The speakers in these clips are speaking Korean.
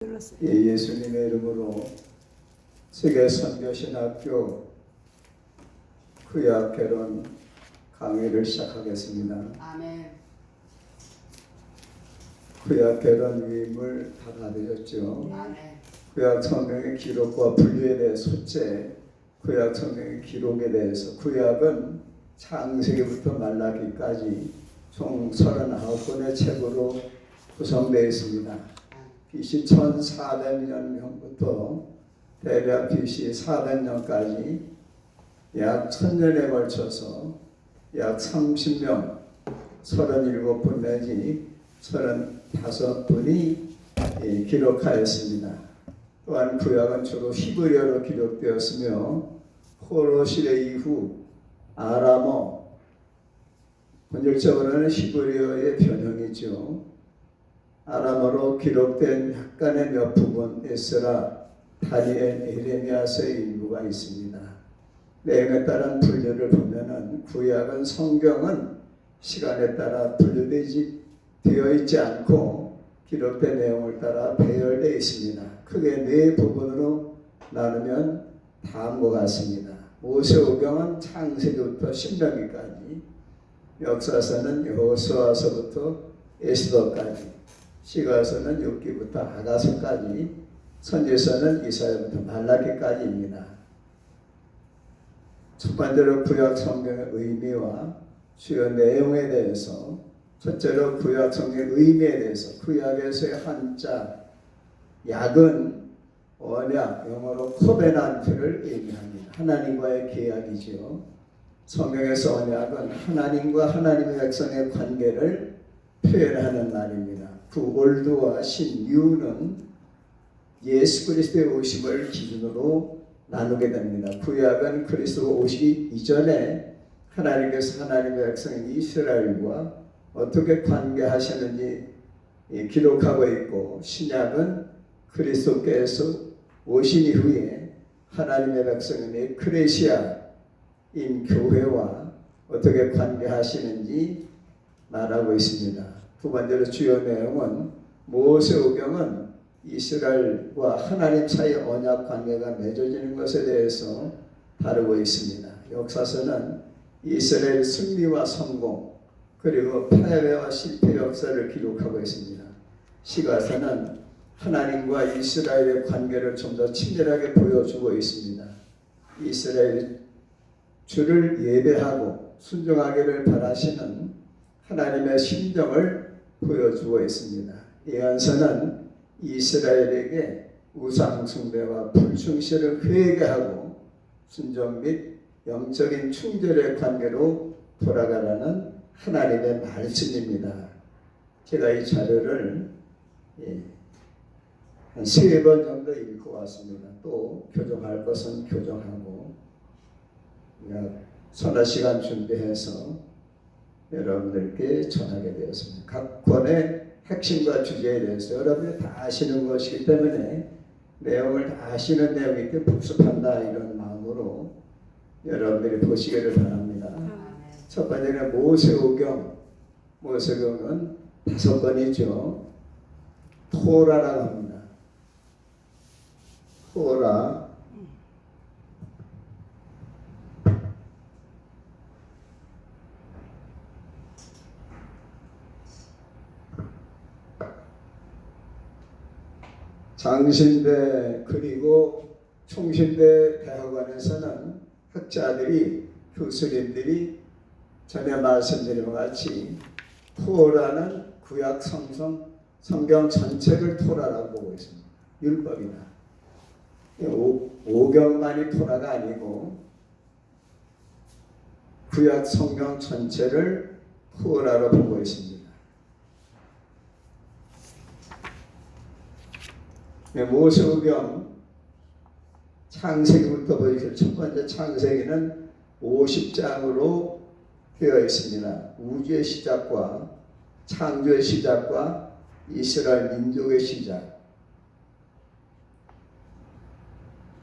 예수님의 이름으로 세계선교신학교 구약개론 강의를 시작하겠습니다. 아멘. 구약개론 위임을 받아들였죠. 아멘. 구약성경의 기록과 분류에 대해 첫째, 구약성경의 기록에 대해서 구약은 창세기부터 말라기까지 총 39권의 책으로 구성되어 있습니다. BC 1400년부터 대략 BC 400년까지 약 1000년에 걸쳐서 약 30명, 37분 내지 35분이 기록하였습니다. 또한 구약은 주로 히브리어로 기록되었으며 포로 시대 이후 아람어, 본질적으로는 히브리어의 변형이죠. 아람어로 기록된 약간의 몇 부분 에스라, 다니엘, 에레미야서의 일부가 있습니다. 내용에 따른 분류를 보면은 구약은 성경은 시간에 따라 분류되어 있지 않고 기록된 내용을 따라 배열되어 있습니다. 크게 네 부분으로 나누면 다음과 같습니다. 모세오경은 창세기부터 신명기까지, 역사서는 여호수아서부터 에스더까지, 시가서는 욥기부터 아가서까지, 선지서는 이사야부터 말라기까지입니다. 첫 번째로 구약 성경의 의미와 주요 내용에 대해서, 첫째로 구약 성경의 의미에 대해서, 구약에서의 한자 약은 언약, 영어로 코베넌트를 의미합니다. 하나님과의 계약이지요. 성경에서 언약은 하나님과 하나님의 백성의 관계를 표현하는 말입니다. 그 올드와 신유는 예수 그리스도의 오심을 기준으로 나누게 됩니다. 구약은 그리스도 오시기 이전에 하나님께서 하나님의 백성 이스라엘과 어떻게 관계하셨는지 기록하고 있고, 신약은 그리스도께서 오신 이후에 하나님의 백성인 에크레시아인 교회와 어떻게 관계하시는지 말하고 있습니다. 두 번째로 주요 내용은 모세오경은 이스라엘과 하나님 사이의 언약 관계가 맺어지는 것에 대해서 다루고 있습니다. 역사서는 이스라엘의 승리와 성공, 그리고 패배와 실패 역사를 기록하고 있습니다. 시가서는 하나님과 이스라엘의 관계를 좀 더 친밀하게 보여주고 있습니다. 이스라엘이 주를 예배하고 순종하기를 바라시는 하나님의 심정을 보여주고 있습니다. 예언서는 이스라엘에게 우상 숭배와 불충실을 회개하고 순종 및 영적인 충절의 관계로 돌아가라는 하나님의 말씀입니다. 제가 이 자료를 한 3번 정도 읽고 왔습니다. 또 교정할 것은 교정하고 서너 시간 준비해서 여러분들께 전하게 되었습니다. 각 권의 핵심과 주제에 대해서 여러분이 다 아시는 것이기 때문에 내용을 다 아시는 내용이 때 복습한다, 이런 마음으로 여러분들이 보시기를 바랍니다. 첫 번째는 모세오경. 모세오경은 5권이죠. 토라라고 합니다. 토라. 장신대 그리고 총신대 대학원에서는 학자들이, 교수님들이 전에 말씀드린 것 같이 토라는 구약 성경 전체를 토라라고 보고 있습니다. 율법이다. 오경만이 토라가 아니고 구약 성경 전체를 토라로 보고 있습니다. 모세오경 창세기부터 보이실 첫 번째 창세기는 50장으로 되어 있습니다. 우주의 시작과 창조의 시작과 이스라엘 민족의 시작,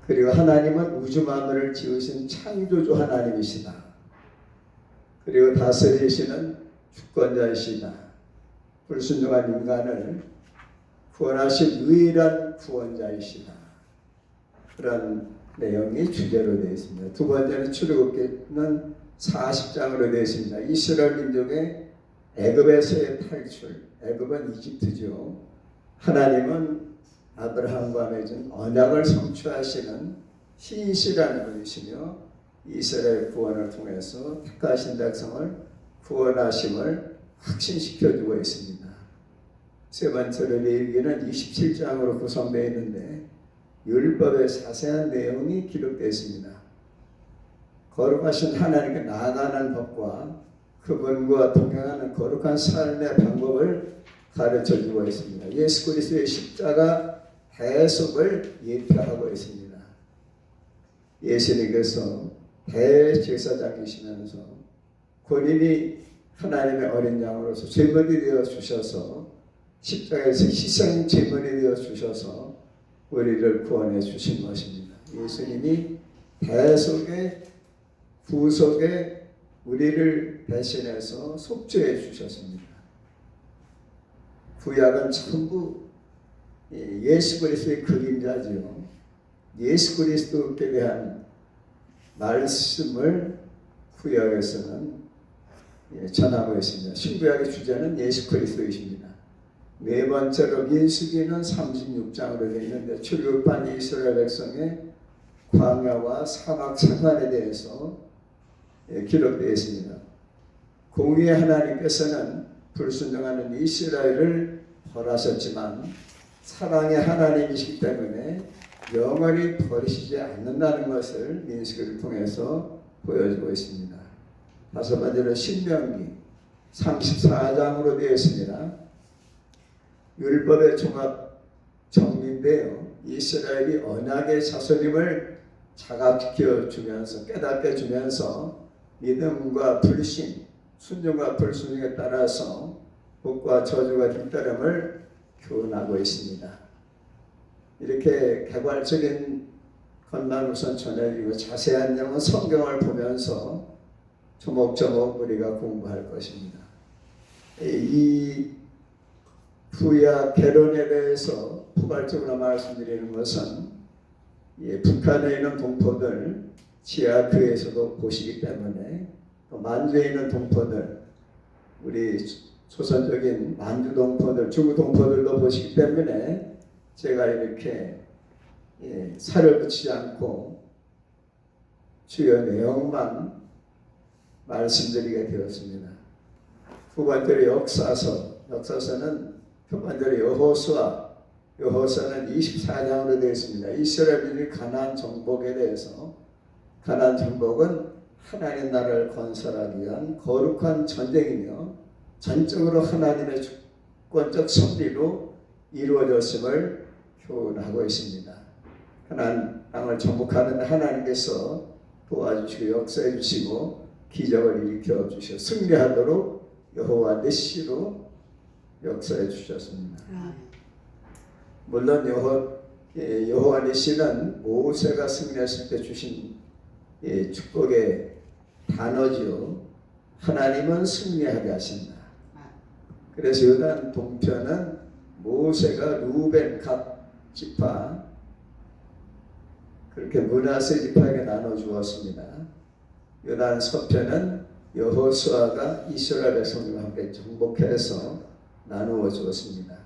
그리고 하나님은 우주 만물을 지으신 창조주 하나님이시다. 그리고 다스리시는 주권자이시다. 불순종한 인간을 구원하신 유일한 구원자이시다. 그런 내용이 주제로 되어 있습니다. 두 번째는 출애굽기는 40장으로 되어 있습니다. 이스라엘 민족의 애굽에서의 탈출, 애굽은 이집트죠. 하나님은 아브라함과 맺은 언약을 성취하시는 신실한 분이시며 이스라엘 구원을 통해서 택하신 백성을 구원하심을 확신시켜주고 있습니다. 세 번째로 레위기는 27장으로 구성되어 있는데 율법의 자세한 내용이 기록되어 있습니다. 거룩하신 하나님께 나아가는 법과 그분과 동행하는 거룩한 삶의 방법을 가르쳐주고 있습니다. 예수 그리스도의 십자가 대속을 예표하고 있습니다. 예수님께서 대제사장이시면서 본인이 하나님의 어린 양으로서 제물이 되어 주셔서 십자가에서 희생 제물이 되어 주셔서 우리를 구원해 주신 것입니다. 예수님이 대속의 구속에 우리를 대신해서 속죄해 주셨습니다. 구약은 전부 예수 그리스도의 그림자지요. 예수 그리스도께 대한 말씀을 구약에서는 전하고 있습니다. 신구약의 주제는 예수 그리스도이십니다. 네 번째로 민수기는 36장으로 되어 있는데 출애굽한 이스라엘 백성의 광야와 사막 생활에 대해서 기록되어 있습니다. 공의의 하나님께서는 불순종하는 이스라엘을 벌하셨지만 사랑의 하나님이시기 때문에 영원히 버리시지 않는다는 것을 민수기를 통해서 보여주고 있습니다. 다섯 번째로 신명기 34장으로 되어 있습니다. 율법의 종합 정리인데요. 이스라엘이 언약의 자손임을 자각시켜 주면서 깨닫게 주면서 믿음과 불신, 순종과 불순종에 따라서 복과 저주가 뒤따름을 교훈하고 있습니다. 이렇게 개괄적인 것만 우선 전해드리고 자세한 내용은 성경을 보면서 조목조목 우리가 공부할 것입니다. 이 구약 개론에 대해서 포괄적으로 말씀드리는 것은 북한에 있는 동포들 지하교에서도 보시기 때문에 또 만주에 있는 동포들 우리 조선적인 만주 동포들 중국 동포들도 보시기 때문에 제가 이렇게 살을 붙이지 않고 주요 내용만 말씀드리게 되었습니다. 두 번째로 역사서는 첫 번째로 여호수아는 24장으로 되어 있습니다. 이스라엘이 가나안 정복에 대해서 가나안 정복은 하나님 나라를 건설하기 위한 거룩한 전쟁이며 전적으로 하나님의 주권적 섭리로 이루어졌음을 교훈하고 있습니다. 가나안 땅을 정복하는 하나님께서 도와주시고 역사해 주시고 기적을 일으켜 주셔 승리하도록 여호와 니시로 역사해 주셨습니다. 물론 여호와 니시는 모세가 승리했을 때 주신 축복의 단어지요. 하나님은 승리하게 하신다. 그래서 요단 동편은 모세가 루벤 갓 지파 그렇게 므낫세 지파에게 나눠 주었습니다. 요단 서편은 여호수아가 이스라엘 백성들과 함께 정복해서 나누어 주었습니다.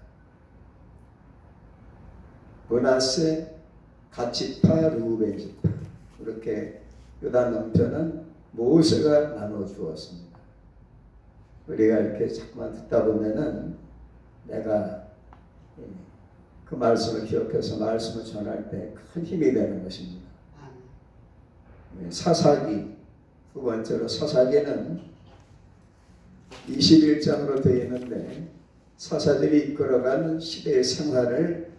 므낫세 갓 지파 루벤 지파 그렇게 요단 남편은 모세가 나눠 주었습니다. 우리가 이렇게 자꾸만 듣다 보면은 내가 그 말씀을 기억해서 말씀을 전할 때 큰 힘이 되는 것입니다. 사사기 두 번째로 사사기는 21장으로 되어 있는데 사사들이 이끌어간 시대의 생활을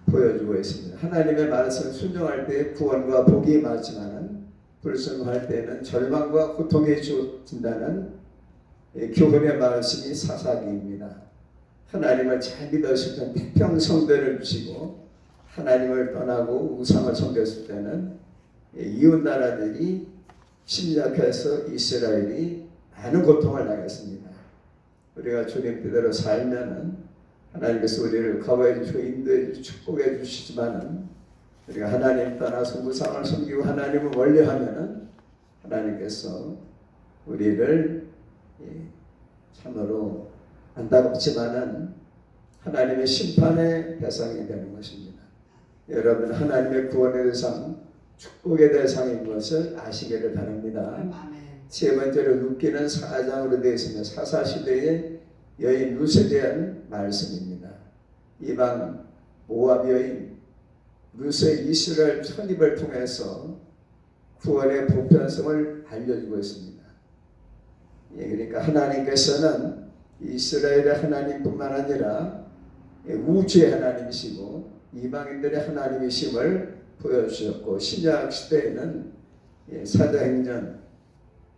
보여주고 있습니다. 하나님의 말씀을 순종할 때 구원과 복이 임하지만 불순종할 때는 절망과 고통이 주어진다는 교훈의 말씀이 사사기입니다. 하나님을 잘 믿었을 때는 태평성대를 주시고 하나님을 떠나고 우상을 섬겼을 때는 이웃 나라들이 침략해서 이스라엘이 많은 고통을 당했습니다. 우리가 주님 뜻대로 살면은 하나님께서 우리를 거부해 주시고 인도해 주시고 축복해 주시지만은 우리가 하나님 떠나서 우상을 섬기고 하나님을 멀리하면은 하나님께서 우리를 참으로 안타깝지만은 하나님의 심판의 대상이 되는 것입니다. 여러분 하나님의 구원의 대상, 축복의 대상인 것을 아시기를 바랍니다. 세 번째로 룻기는 4장으로 되어 있으며 사사시대의 여인 룻에 대한 말씀입니다. 이방 모압 여인 룻의 이스라엘 편입을 통해서 구원의 보편성을 알려주고 있습니다. 그러니까 하나님께서는 이스라엘의 하나님뿐만 아니라 우주의 하나님이시고 이방인들의 하나님이심을 보여주셨고 신약 시대에는 사도행전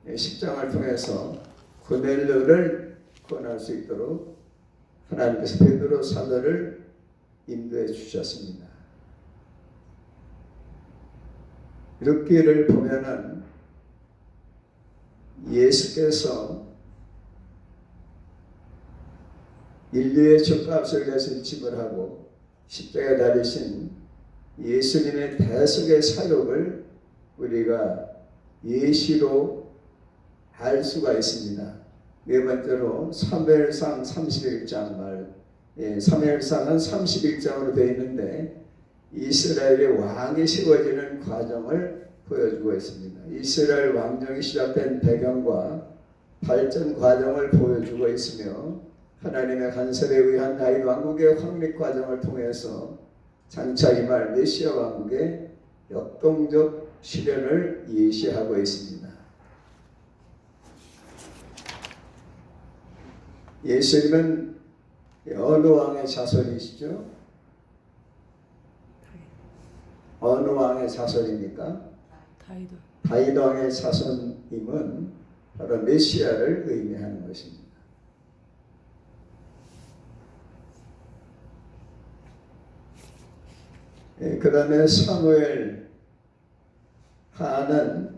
10장을 통해서 고넬료를 구원할 수 있도록 하나님께서 베드로 사도를 인도해 주셨습니다. 룻기를 보면은 예수께서 인류의 죄값을 위해서 지불하고 십자가에 달리신 예수님의 대속의 사역을 우리가 예시로 알 수가 있습니다. 네 번째로 사무엘상 31장 사무엘상은 31장으로 되어 있는데 이스라엘의 왕이 세워지는 과정을 보여주고 있습니다. 이스라엘 왕정이 시작된 배경과 발전 과정을 보여주고 있으며 하나님의 간섭에 의한 다윗 왕국의 확립 과정을 통해서 장차 임할 메시아 왕국의 역동적 실현을 예시하고 있습니다. 예수님은 어느 왕의 자손이시죠? 어느 왕의 자손입니까? 다윗 왕의 자손임은 바로 메시아를 의미하는 것입니다. 그 다음에 사무엘 하는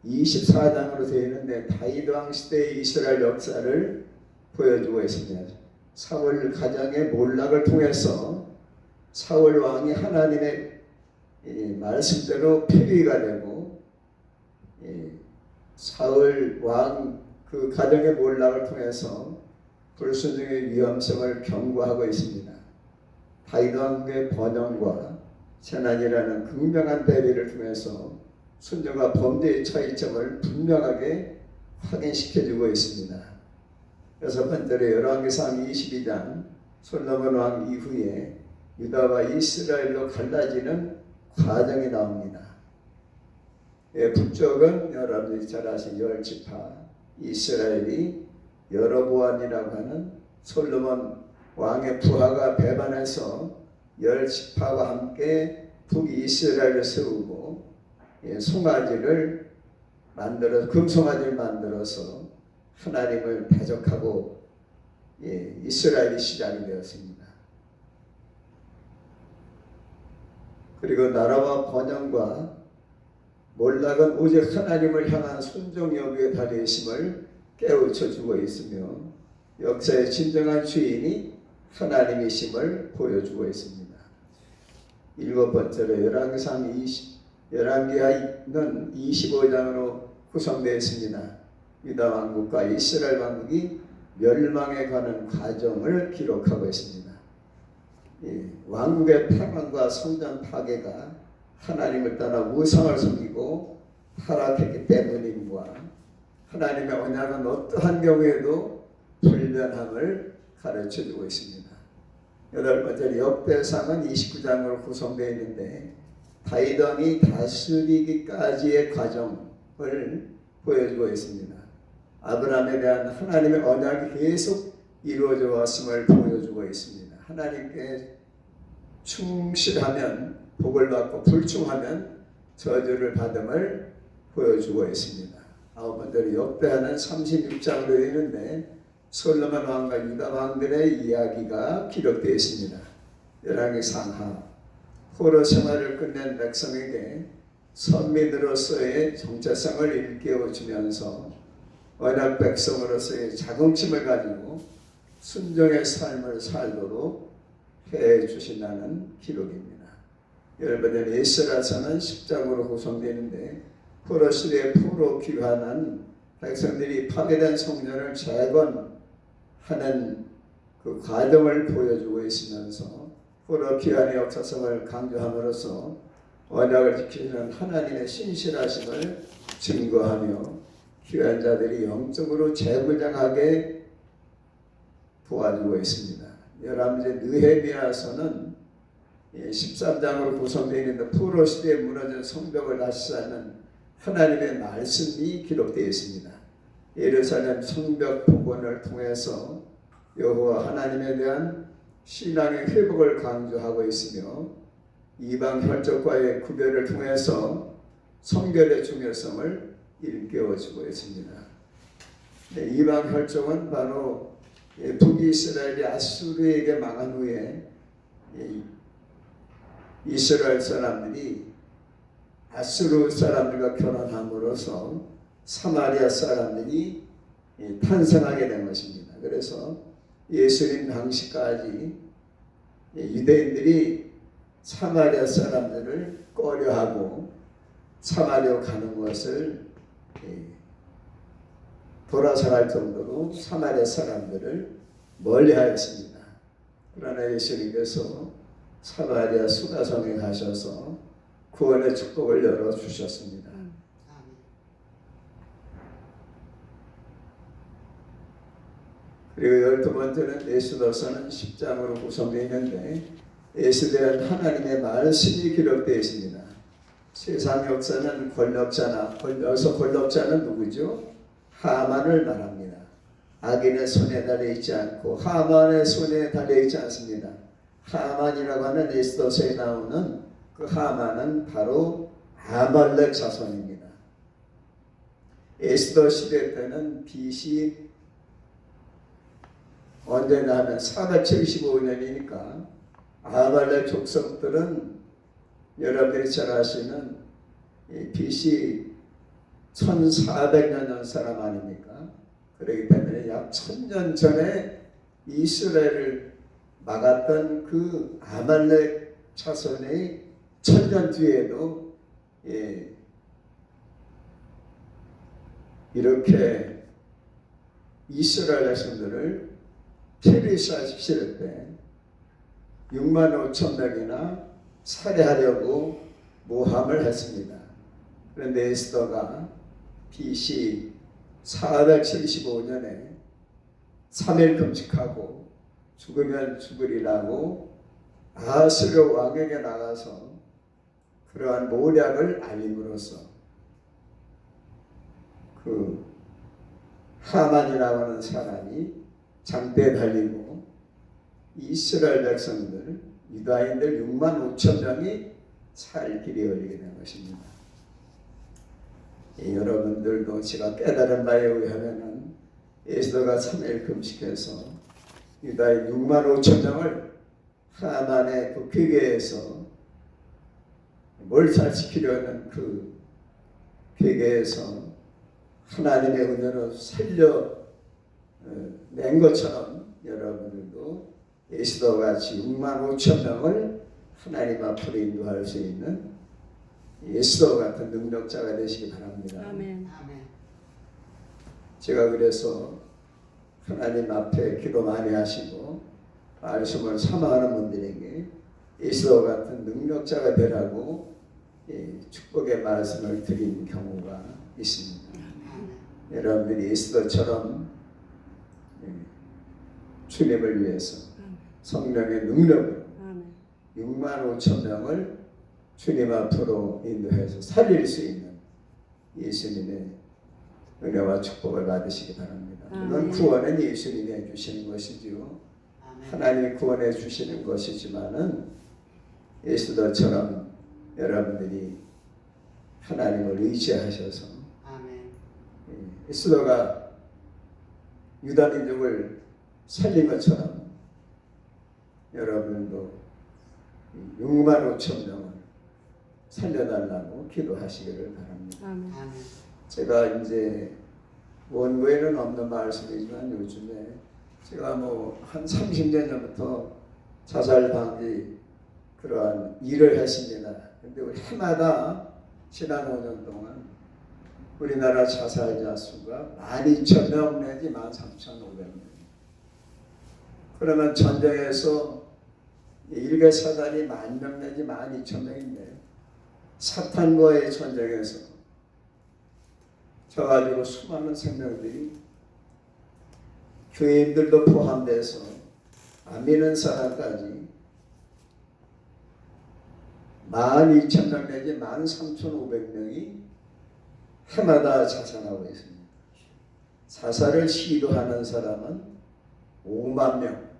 24장으로 되어 있는데 다윗 왕 시대의 이스라엘 역사를 보여주고 있습니다. 사울 가정의 몰락을 통해서 사울 왕이 하나님의 말씀대로 폐위가 되고 사울 왕 그 가정의 몰락을 통해서 불순종의 위험성을 경고하고 있습니다. 다윗 왕국의 번영과 재난이라는 극명한 대비를 통해서 순종과 범죄의 차이점을 분명하게 확인시켜주고 있습니다. 여섯 번째로 열왕기상 22장 솔로몬 왕 이후에 유다와 이스라엘로 갈라지는 과정이 나옵니다. 북쪽은 여러분들이 잘 아시는 열 지파 이스라엘이 여로보암이라고 하는 솔로몬 왕의 부하가 배반해서 열 지파와 함께 북이스라엘을 세우고 송아지를 만들어 금송아지를 만들어서 하나님을 대적하고 이스라엘이 시작이 되었습니다. 그리고 나라와 번영과 몰락은 오직 하나님을 향한 순종 여부에 달려 있음을 깨우쳐 주고 있으며 역사의 진정한 주인이 하나님이심을 보여주고 있습니다. 일곱 번째로 열왕기하는 25장으로 구성되어 있습니다. 유다 왕국과 이스라엘 왕국이 멸망에 가는 과정을 기록하고 있습니다. 왕국의 패망과 성전 파괴가 하나님을 떠나 우상을 섬기고 타락했기 때문임과 하나님의 언약은 어떠한 경우에도 불변함을 가르쳐주고 있습니다. 여덟 번째로 역대상은 29장으로 구성되어 있는데 다윗 왕이 다스리기까지의 과정을 보여주고 있습니다. 아브라함에 대한 하나님의 언약이 계속 이루어져 왔음을 보여주고 있습니다. 하나님께 충실하면 복을 받고 불충하면 저주를 받음을 보여주고 있습니다. 아홉 번째로 역대하는 36장으로 되어 있는데 솔로몬 왕과 유다 왕들의 이야기가 기록되어 있습니다. 열왕기 상하 포로 생활을 끝낸 백성에게 선민으로서의 정체성을 일깨워주면서 언약 백성으로서의 자긍심을 가지고 순종의 삶을 살도록 해 주신다는 기록입니다. 여러분들 에스라서는 10장으로 구성되는데 포로 시대에 포로 귀환한 백성들이 파괴된 성전을 재건하는 그 과정을 보여주고 있으면서 포로 귀환의 역사성을 강조함으로써 언약을 지키시는 하나님의 신실하심을 증거하며 귀환자들이 영적으로 재무장하게 도와주고 있습니다. 여러분 느헤미야서는 13장으로 구성되어 있는 포로 시대에 무너진 성벽을 다시 쌓는 하나님의 말씀이 기록되어 있습니다. 예루살렘 성벽 복원을 통해서 여호와 하나님에 대한 신앙의 회복을 강조하고 있으며 이방 혈족과의 구별을 통해서 성결의 중요성을 일깨워주고 있습니다. 이방 혈족은 바로 북이스라엘이 아수르에게 망한 후에 이스라엘 사람들이 아수르 사람들과 결혼함으로써 사마리아 사람들이 탄생하게 된 것입니다. 그래서 예수님 당시까지 유대인들이 사마리아 사람들을 꺼려하고 사마리아 가는 것을 돌아서갈 정도로 사마리아 사람들을 멀리하였습니다. 그러나 예수님께서 사마리아 수가성에 가셔서 구원의 축복을 열어주셨습니다. 그리고 12번째는 에스더서는 10장으로 구성되어 있는데 에스더는 하나님의 말씀이 기록되어 있습니다. 세상 역사는 여기서 권력자는 누구죠? 하만을 말합니다. 악인의 손에 달려있지 않고 하만의 손에 달려있지 않습니다. 하만이라고 하는 에스더서에 나오는 그 하만은 바로 아말렉 자손입니다. 에스더 시대 때는 BC 언제나 하면 475년이니까 아말렉 족속들은 여러분들이 잘 아시는 BC 1400년 전 사람 아닙니까? 그렇기 때문에 약 1000년 전에 이스라엘을 막았던 그 아말렉 자손의 1000년 뒤에도 이렇게 이스라엘 백성들을 페르시아 때 6만 5천 명이나 살해하려고 모함을 했습니다. 그런데 에스더가 BC 475년에 3일 금식하고 죽으면 죽으리라고 아하스로 왕에게 나가서 그러한 모략을 알림으로써 그 하만이라고 하는 사람이 장대에 달리고 이스라엘 백성들 유다인들 6만 5천 명이 살 길이 열리게 된 것입니다. 여러분들도 제가 깨달은 바에 의하면 에스더가 3일 금식해서 유다인 6만 5천 명을 하만의 그 괴계에서 몰살시키려는 그 괴계에서 하나님의 은혜로 살려낸 것처럼 여러분들도 에스더와 같이 6만 5천 명을 하나님 앞으로 인도할 수 있는 에스더 같은 능력자가 되시기 바랍니다. 아멘. 제가 그래서 하나님 앞에 기도 많이 하시고 말씀을 사모하는 분들에게 에스더 같은 능력자가 되라고 축복의 말씀을 드린 경우가 있습니다. 여러분들이 에스더처럼 주님을 위해서 성령의 능력으로 6만 5천 명을 주님 앞으로 인도해서 살릴 수 있는 예수님의 은혜와 축복을 받으시기 바랍니다. 물론 구원은 예수님이 해주시는 것이지요. 하나님이 구원해 주시는 것이지만은 에스더처럼 여러분들이 하나님을 의지하셔서 에스더가 유다 민족을 살린 것처럼 여러분도 6만 5천 명을 살려달라고 기도하시기를 바랍니다. 제가 이제 원고에는 없는 말씀이지만 요즘에 제가 뭐 한 30년 전부터 자살 방지 그러한 일을 했습니다. 근데 우리 해마다 지난 5년 동안 우리나라 자살자 수가 12,000명 내지 13,500명. 그러면 전쟁에서 일개 사단이 10,000명 내지 12,000명인데 사탄과의 전쟁에서 저 가지고 수많은 생명들이 교인들도 포함돼서 안 믿는 사람까지 12,000명 내지 13,500명이 해마다 자살하고 있습니다. 자살을 시도하는 사람은 5만 명.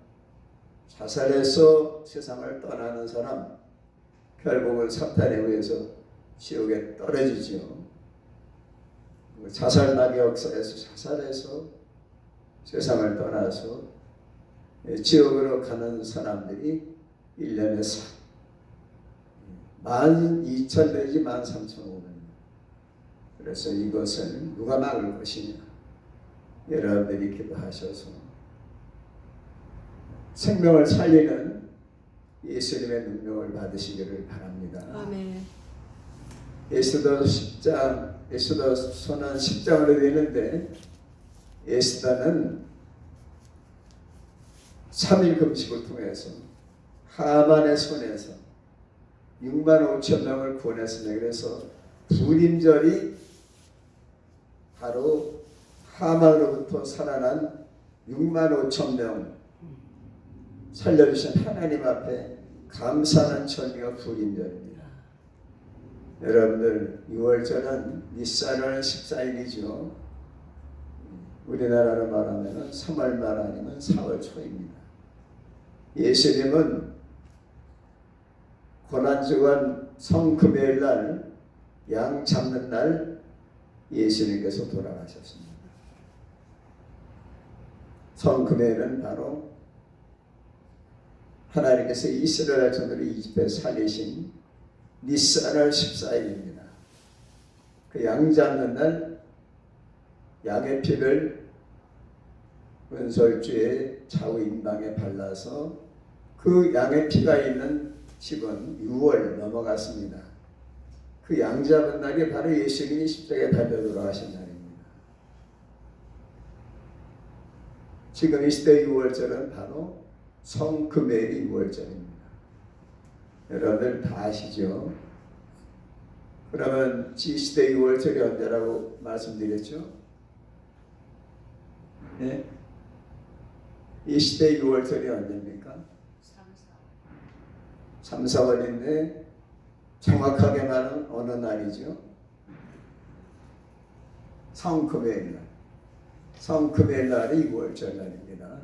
자살해서 세상을 떠나는 사람, 결국은 사탄에 의해서 지옥에 떨어지지요. 자살나기 역사에서 자살해서 세상을 떠나서 지옥으로 가는 사람들이 1년에 12,000 내지 13,500명. 그래서 이것을 누가 막을 것이냐. 여러분들이 기도하셔서 생명을 살리는 예수님의 능력을 받으시기를 바랍니다. 아멘. 에스더서는 10장으로 되는데 에스더는 3일 금식을 통해서 하만의 손에서 65,000명을 구원했습니다. 그래서 불임절이 바로 하만으로부터 살아난 65,000명 살려주신 하나님 앞에 감사하는 절기가 불임절입니다. 여러분들 6월절은 니산월 14일이죠. 우리나라로 말하면 3월 말 아니면 4월 초입니다. 예수님은 고난주간 성금요일 날 양 잡는 날 예수님께서 돌아가셨습니다. 성금요일은 바로 하나님께서 이스라엘 자손을 이집트에 살리신 니산월 14일입니다. 그 양 잡는 날 양의 피를 은솔주의 좌우 임방에 발라서 그 양의 피가 있는 집은 6월 넘어갔습니다. 그 양 잡은 날이 바로 예수님이 십자가에 달려 돌아가신 날입니다. 지금 이 시대 6월절은 바로 성금요일이 6월절입니다. 여러분들 다 아시죠? 그러면 이 시대 6월절이 언제라고 말씀드렸죠? 네? 이 시대 6월절이 언제입니까? 3, 4월인데 정확하게 말하면 어느 날이죠? 성금요일 날. 성금요일 날이 6월절 날입니다.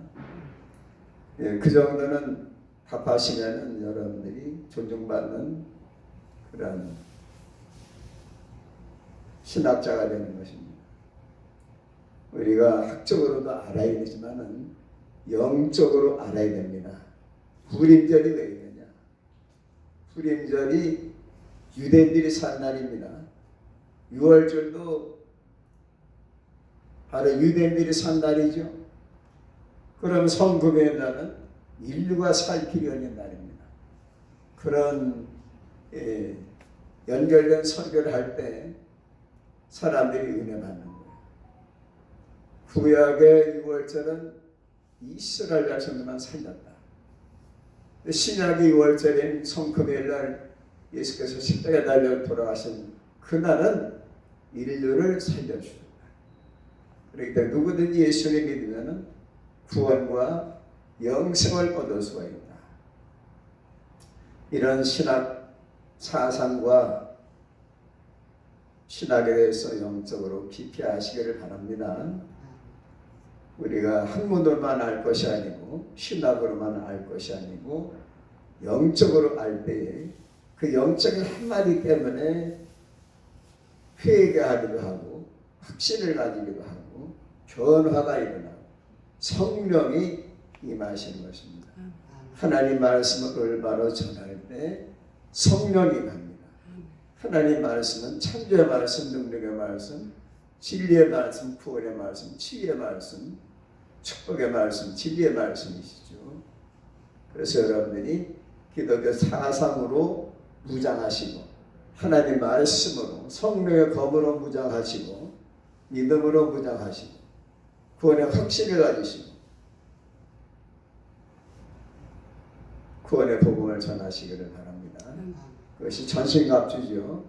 예, 그 정도는 답하시면 여러분들이 존중받는 그런 신학자가 되는 것입니다. 우리가 학적으로도 알아야 되지만은 영적으로 알아야 됩니다. 불임절이 왜 있느냐? 불임절이 유대인들이 산 날입니다. 6월절도 바로 유대인들이 산 날이죠. 그럼 성금요일 날은 인류가 살 길이 열린 날입니다. 그런 연결된 설교를 할 때 사람들이 은혜 받는 거예요. 구약의 6월절은 이스라엘 백성들만 살렸다. 신약의 6월절인 성금요일 날 예수께서 십자가에 달려 돌아가신 그날은 인류를 살려주셨다. 그렇기 때문에 누구든지 예수를 믿으면 구원과 영생을 얻을 수가 있다. 이런 신학 사상과 신학에 대해서 영적으로 깊이 아시기를 바랍니다. 우리가 학문으로만 알 것이 아니고 신학으로만 알 것이 아니고 영적으로 알 때에 그 영적인 한마디 때문에 회개하기도 하고 확신을 가지기도 하고 변화가 일어나고 성령이 임하시는 것입니다. 하나님 말씀을 올바로 전할 때 성령이 갑니다. 하나님 말씀은 창조의 말씀, 능력의 말씀, 진리의 말씀, 구원의 말씀, 치유의 말씀, 축복의 말씀, 진리의 말씀이시죠. 그래서 여러분들이 기독교 사상으로 무장하시고 하나님 말씀으로 성령의 검으로 무장하시고 믿음으로 무장하시고 구원의 확신을 가지시고 구원의 복음을 전하시기를 바랍니다. 그것이 전신갑주죠.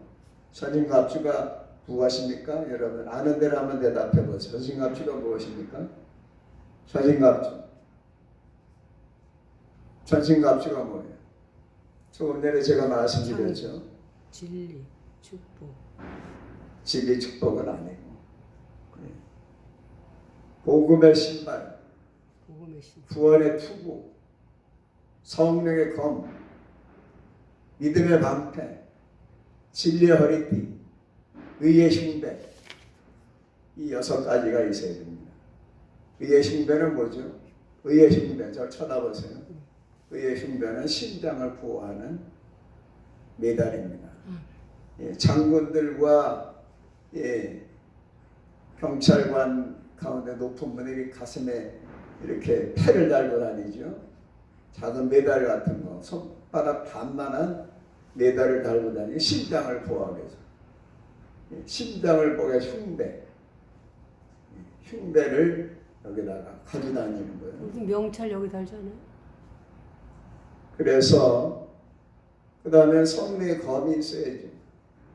전신갑주가 무엇입니까? 여러분 아는 대로 한번 대답해 보세요. 전신갑주가 무엇입니까? 전신갑주. 전신갑주가 뭐예요? 조금 전에 제가 말씀드렸죠. 진리, 축복. 진리 축복은 아니고 복음의 신발, 복음의 신발. 구원의 투구, 성령의 검, 믿음의 방패, 진리의 허리띠, 의의 흉배, 이 6가지가 있어야 됩니다. 의의 흉배는 뭐죠? 의의 흉배, 저 쳐다보세요. 의의 흉배는 심장을 보호하는 메달입니다. 장군들과 경찰관 가운데 높은 분들이 가슴에 이렇게 패를 달고 다니죠. 작은 메달 같은 거, 손바닥 반만한 메달을 달고 다니고 심장을 보호하기 위해서. 심장을 보호해 흉배를 여기다가 가지고 다니는 거예요. 무슨 명찰 여기 달잖아요. 그래서 그 다음에 성령의 검이 있어야죠.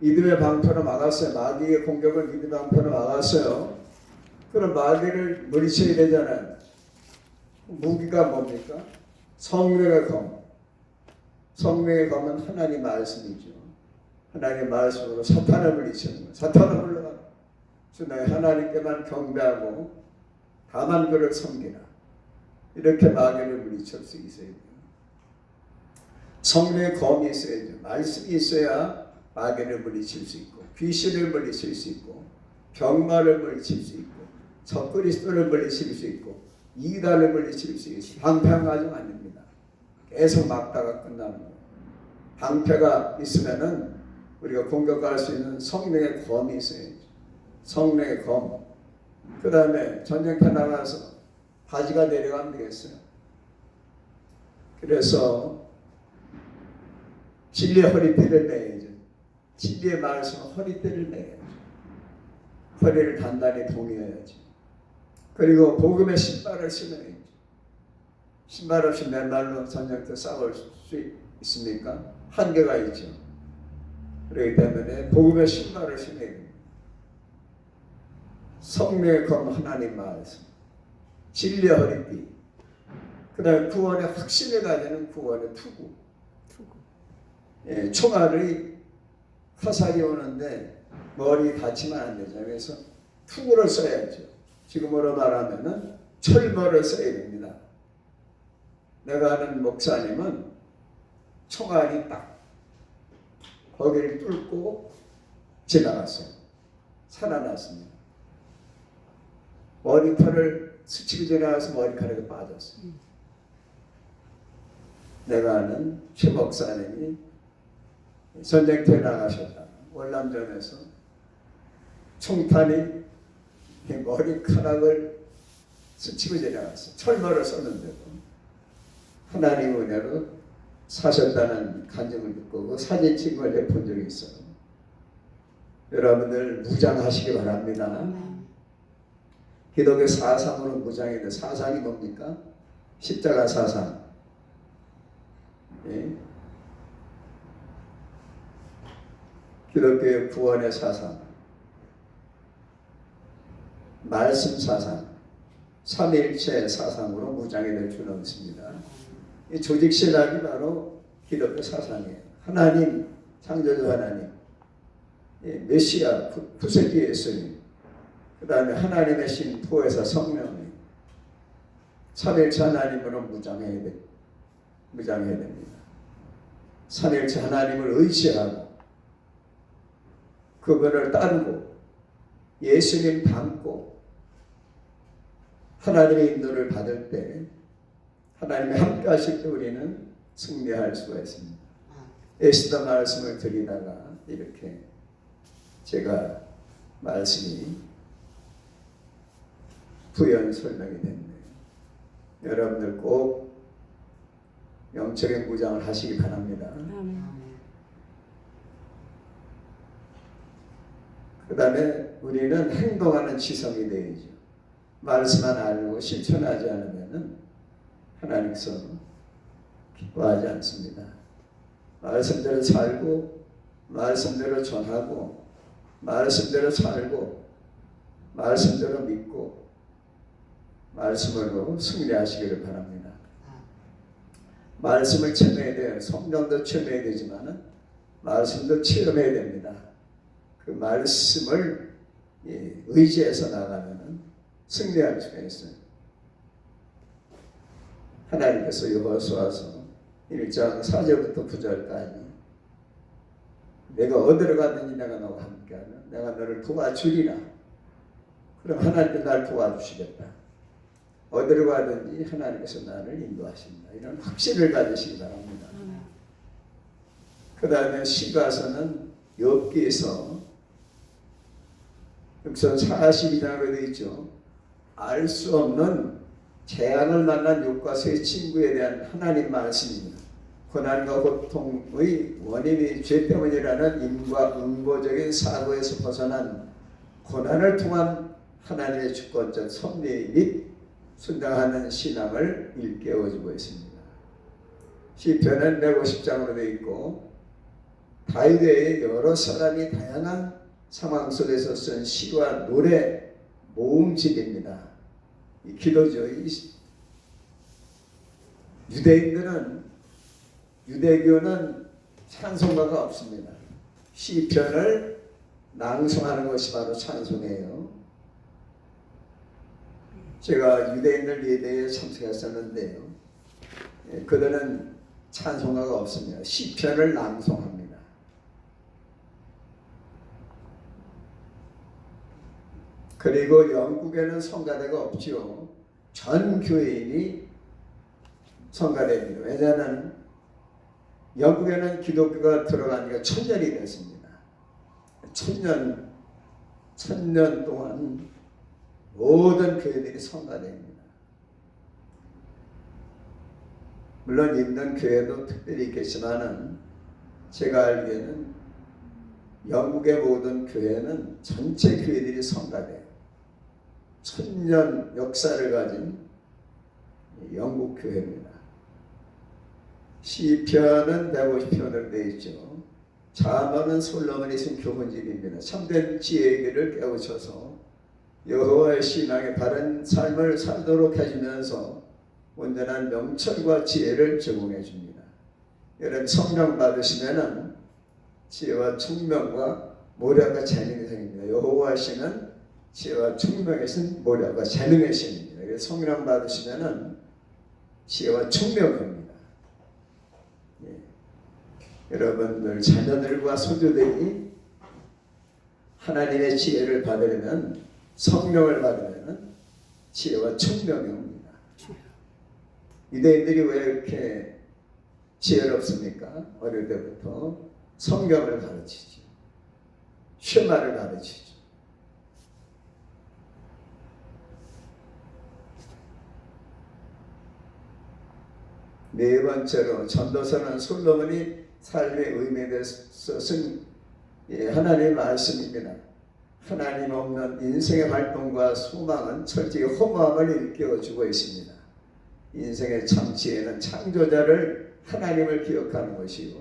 믿음의 방패로 막았어요. 마귀의 공격을 믿음의 방패로 막았어요. 그럼 마귀를 물리쳐야 되잖아요. 무기가 뭡니까? 성령의 검. 성령의 검은 하나님 말씀이죠. 하나님의 말씀으로 사탄을 물리치는 거예요. 사탄을 물러가. 주 너희 하나님께만 경배하고 다만 그를 섬기라. 이렇게 마귀를 물리칠 수 있어야 돼요. 성령의 검이 있어야죠. 말씀이 있어야 마귀를 물리칠 수 있고 귀신을 물리칠 수 있고 병마를 물리칠 수 있고 적그리스도를 물리칠 수 있고 이단을 물리칠 수 있고 방패한 가정 아닙니다. 계속 막다가 끝나는 거예요. 방패가 있으면은 우리가 공격할 수 있는 성령의 검이 있어야죠. 성령의 검. 그 다음에 전쟁터 나가서 바지가 내려가면 되겠어요. 그래서 진리의 허리띠를 매야죠. 진리의 말씀은 허리띠를 매야죠. 허리를 단단히 동여야죠. 그리고 복음의 신발을 신어야죠. 신발 없이 맨발로 전쟁터 싸울 수 있습니까? 한계가 있죠. 그렇기 때문에 복음의 신발을 신어야 됩니다. 성령의 검 하나님 말씀, 진리의 허리띠, 그 다음에 구원의 확신을 가지는 구원의 투구. 총알이 화살이 오는데 머리 다치면 안 되죠. 그래서 투구를 써야죠. 지금으로 말하면은 철머를 써야 됩니다. 내가 아는 목사님은 총알이 딱 거기를 뚫고 지나갔어요. 살아났습니다. 머리털을 스치고 지나가서 머리카락이 빠졌어요. 내가 아는 최 목사님이 전쟁터에 나가셨다. 월남전에서 총탄이 머리카락을 스치고 지나갔어요. 철머를 썼는데도 하나님 은혜로 사셨다는 간증을 듣고 그 사진 찍은 걸 본 적이 있어요. 여러분들 무장하시기 바랍니다. 기독교 사상으로 무장해야 돼. 사상이 뭡니까? 십자가 사상. 예? 기독교의 구원의 사상, 말씀 사상, 삼위일체 사상으로 무장이 될 수는 없습니다. 이 조직신학이 바로 기독교 사상이에요. 하나님, 창조주 하나님, 메시아, 구세기 예수님, 그 다음에 하나님의 신 보혜사 성령님, 삼위일체 하나님으로 무장해야 됩니다. 삼위일체 하나님을 의지하고 그분을 따르고 예수님 닮고 하나님의 인도를 받을 때 하나님의 함께 하실 때 우리는 승리할 수가 있습니다. 에스더 말씀을 드리다가 이렇게 제가 말씀이 부연 설명이 됐네요. 여러분들 꼭 영적인 무장을 하시기 바랍니다. 아멘. 그 다음에 우리는 행동하는 지성이 되어야죠. 말씀만 알고 실천하지 않으면 하나님께서 기뻐하지 않습니다. 말씀대로 살고 말씀대로 전하고 말씀대로 살고 말씀대로 믿고 말씀으로 승리하시기를 바랍니다. 말씀을 체험해야 돼요. 성령도 체험해야 되지만 말씀도 체험해야 됩니다. 그 말씀을 의지해서 나가면 승리할 수가 있어요. 하나님께서 여호수아서 1장 4절부터 9절까지 내가 어디로 가든지 내가 너와 함께하며 내가 너를 도와주리라. 그럼 하나님께서 나를 도와주시겠다. 어디로 가든지 하나님께서 나를 인도하신다. 이런 확신을 가지시기 바랍니다. 그 다음에 시가서는 욥기에서 6선 42장으로 되어 있죠. 알 수 없는 재앙을 만난 욥과 세 친구에 대한 하나님 말씀입니다. 고난과 고통의 원인이 죄 때문이라는 인과 응보적인 사고에서 벗어난 고난을 통한 하나님의 주권적 섭리 및 순당하는 신앙을 일깨워주고 있습니다. 시편은 150장으로 되어 있고 다윗의 여러 사람이 다양한 상황 속에서 쓴 시와 노래 모음집입니다. 이 기도죠. 유대교는 찬송가가 없습니다. 시편을 낭송하는 것이 바로 찬송이에요. 제가 유대인들 예배에 참석했었는데요. 그들은 찬송가가 없습니다. 시편을 낭송합니다. 그리고 영국에는 성가대가 없지요. 전 교인이 성가대입니다. 왜냐하면 영국에는 기독교가 들어간 지가 1000년이 됐습니다. 1000년 동안 모든 교회들이 성가대입니다. 물론 있는 교회도 특별히 있겠지만은 제가 알기에는 영국의 모든 교회는 전체 교회들이 성가대예요. 1000년 역사를 가진 영국 교회입니다. 시편은 150편으로 되어 있죠. 잠언은 솔로몬이 쓴 교훈집입니다. 참된 지혜의 길을 깨우쳐서 여호와의 신앙의 바른 삶을 살도록 해주면서 온전한 명철과 지혜를 제공해 줍니다. 여러분 성령 받으시면은 지혜와 총명과 모략과 재능이 생깁니다. 여호와의 신은 지혜와 총명의 신, 모략과 재능의 신입니다. 그래서 성령 받으시면은 지혜와 총명입니다. 여러분들 자녀들과 소유들이 하나님의 지혜를 받으려면 성령을 받으려면 지혜와 총명이 옵니다. 유대인들이 왜 이렇게 지혜롭습니까? 어릴 때부터 성경을 가르치죠. 쉐마를 가르치죠. 네 번째로 전도서는 솔로몬이 삶의 의미에 대해서 쓴 하나님의 말씀입니다. 하나님 없는 인생의 활동과 소망은 철저히 허무함을 일깨워주고 있습니다. 인생의 참 지혜는 창조자를 하나님을 기억하는 것이요,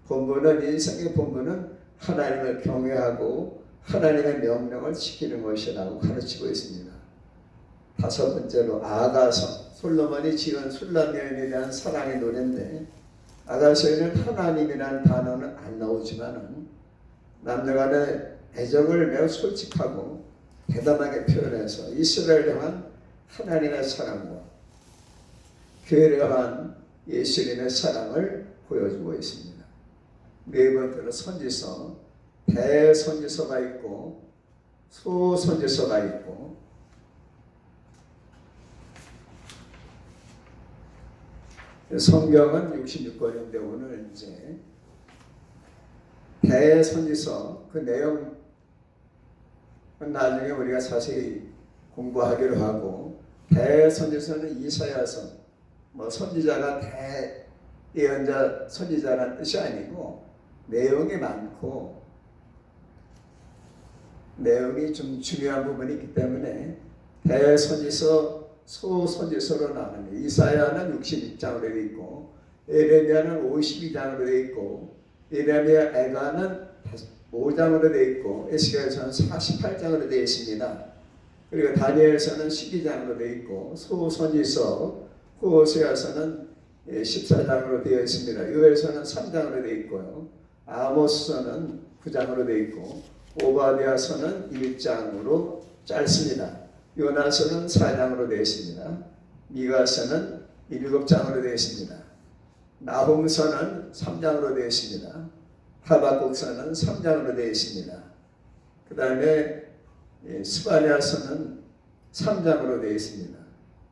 본분은 인생의 본분은 하나님을 경외하고 하나님의 명령을 지키는 것이라고 가르치고 있습니다. 다섯 번째로 아가서, 솔로몬이 지은 술람 여인에 대한 사랑의 노래인데 아가서에는 하나님이라는 단어는 안 나오지만 남녀간의 애정을 매우 솔직하고 대담하게 표현해서 이스라엘을 향한 하나님의 사랑과 교회를 향한 예수님의 사랑을 보여주고 있습니다. 네 번째로 선지서, 대선지서가 있고 소선지서가 있고 성경은 66권인데 오늘 이제 대선지서 그 내용은 나중에 우리가 자세히 공부하기로 하고 대선지서는 이사야서, 선지자가 대예언자 선지자라는 뜻이 아니고 내용이 많고 내용이 좀 중요한 부분이 있기 때문에 대선지서, 소선지서로 나눕니다. 이사야는 62장으로 되어 있고 에레미야는 52장으로 되어 있고 예레미야, 애가는 5장으로 되어 있고 에스겔서는 48장으로 되어 있습니다. 그리고 다니엘서는 12장으로 되어 있고 소선지서, 호세아서는 14장으로 되어 있습니다. 요엘서는 3장으로 되어 있고요. 아모스서는 9장으로 되어 있고 오바댜서는 1장으로 짧습니다. 요나서는 4장으로 되어 있습니다. 미가서는 7장으로 되어 있습니다. 나훔서는 3장으로 되어 있습니다. 하박국서는 3장으로 되어 있습니다. 그 다음에 스바냐서는 3장으로 되어 있습니다.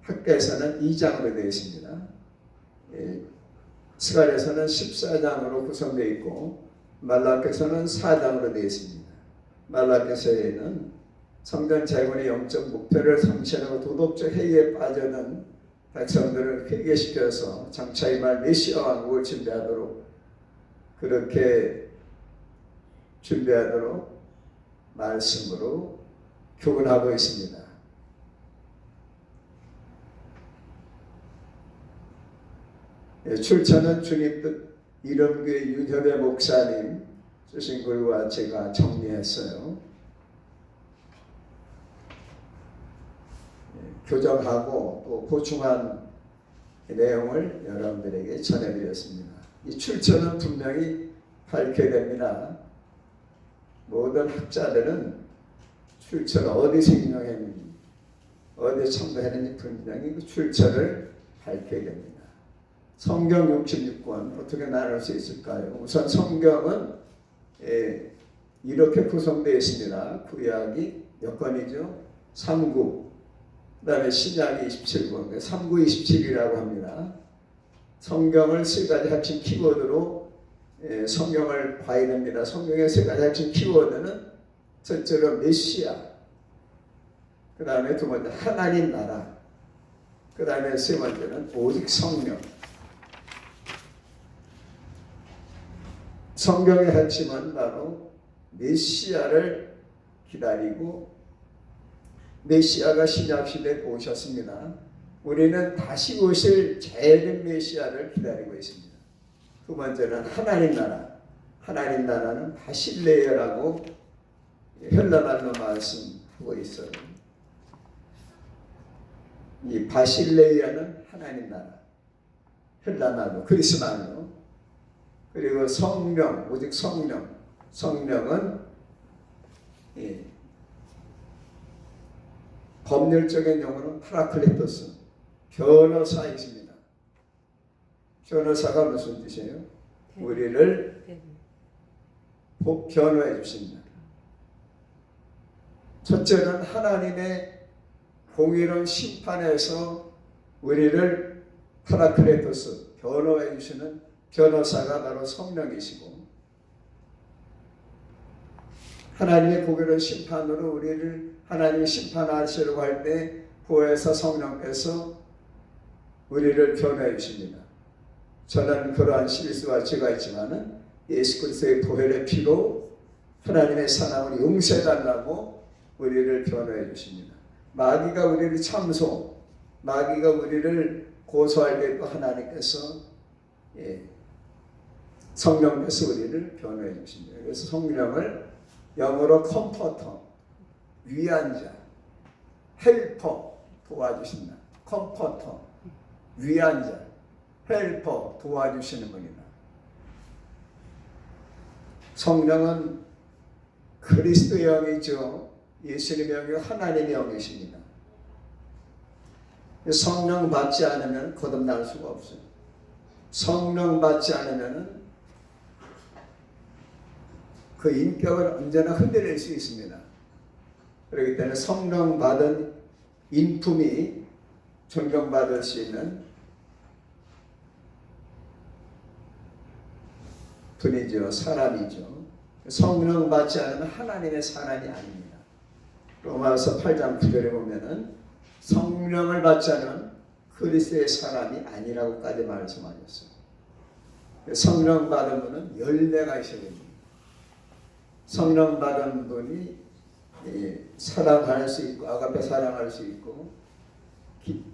학개서는 2장으로 되어 있습니다. 스가랴서는 14장으로 구성되어 있고 말라기서는 4장으로 되어 있습니다. 말라기서에는 성전 재건의 영적 목표를 상실하고 도덕적 해이에 빠져든 백성들을 회개시켜서 장차 임할 메시아 왕국을 준비하도록 그렇게 준비하도록 말씀으로 교훈하고 있습니다. 출처는 주님 뜻 이름교회 윤협의 목사님 쓰신 글과 제가 정리했어요. 교정하고 또 보충한 내용을 여러분들에게 전해드렸습니다. 이 출처는 분명히 밝혀야 됩니다. 모든 학자들은 출처가 어디서 인용했는지 어디에 첨부했는지 분명히 그 출처를 밝혀야 됩니다. 성경 66권 어떻게 나눌 수 있을까요? 우선 성경은 이렇게 구성되어 있습니다. 구약이 몇 권이죠? 3구, 그 다음에 신약이 27권, 3구 27이라고 합니다. 성경을 세 가지 핵심 키워드로 성경을 봐야 됩니다. 성경의 세 가지 핵심 키워드는 첫째로 메시아, 그 다음에 두 번째 하나님 나라, 그 다음에 세 번째는 오직 성령. 성경의 핵심은 바로 메시아를 기다리고 메시아가 신약시대에 오셨습니다. 우리는 다시 오실 재림 메시아를 기다리고 있습니다. 두 번째는 하나님 나라. 하나님 나라는 바실레이라고 헬라말로 말씀하고 있어요. 이 바실레이아는 하나님 나라, 헬라말로, 그리스말로. 그리고 성령, 오직 성령. 성령은 법률적인 용어는 파라클레토스, 변호사이십니다. 변호사가 무슨 뜻이에요? 우리를 변호해 주십니다. 첫째는 하나님의 공의로운 심판에서 우리를 파라클레토스, 변호해 주시는 변호사가 바로 성령이시고, 하나님의 공의로운 심판으로 우리를 하나님이 심판하시려고 할 때 구해서 성령께서 우리를 변호해 주십니다. 저는 그러한 실수와 죄가 있지만은 예수 그리스도의 보혈의 피로 하나님의 사랑을 용서해 달라고 우리를 변호해 주십니다. 마귀가 우리를 참소, 마귀가 우리를 고소할 때도 하나님께서 성령께서 우리를 변호해 주십니다. 그래서 성령을 영어로 컴포터, 위안자, 헬퍼, 도와주신다. 컴포터, 위안자, 헬퍼, 도와주시는 분이다. 성령은 그리스도의 영이죠. 예수님의 영이고 하나님의 영이십니다. 성령 받지 않으면 거듭날 수가 없어요. 성령 받지 않으면 그 인격을 언제나 흔들릴 수 있습니다. 그렇기 때문에 성령 받은 인품이 존경받을 수 있는 분이죠. 사람이죠. 성령 받지 않으면 하나님의 사람이 아닙니다. 로마서 8장 9절에 보면은 성령을 받지 않은 그리스도의 사람이 아니라고까지 말씀하셨어요. 성령 받은 분은 열매가 있어야 됩니다. 성령 받은 분이 사랑할 수 있고 아가페 사랑할 수 있고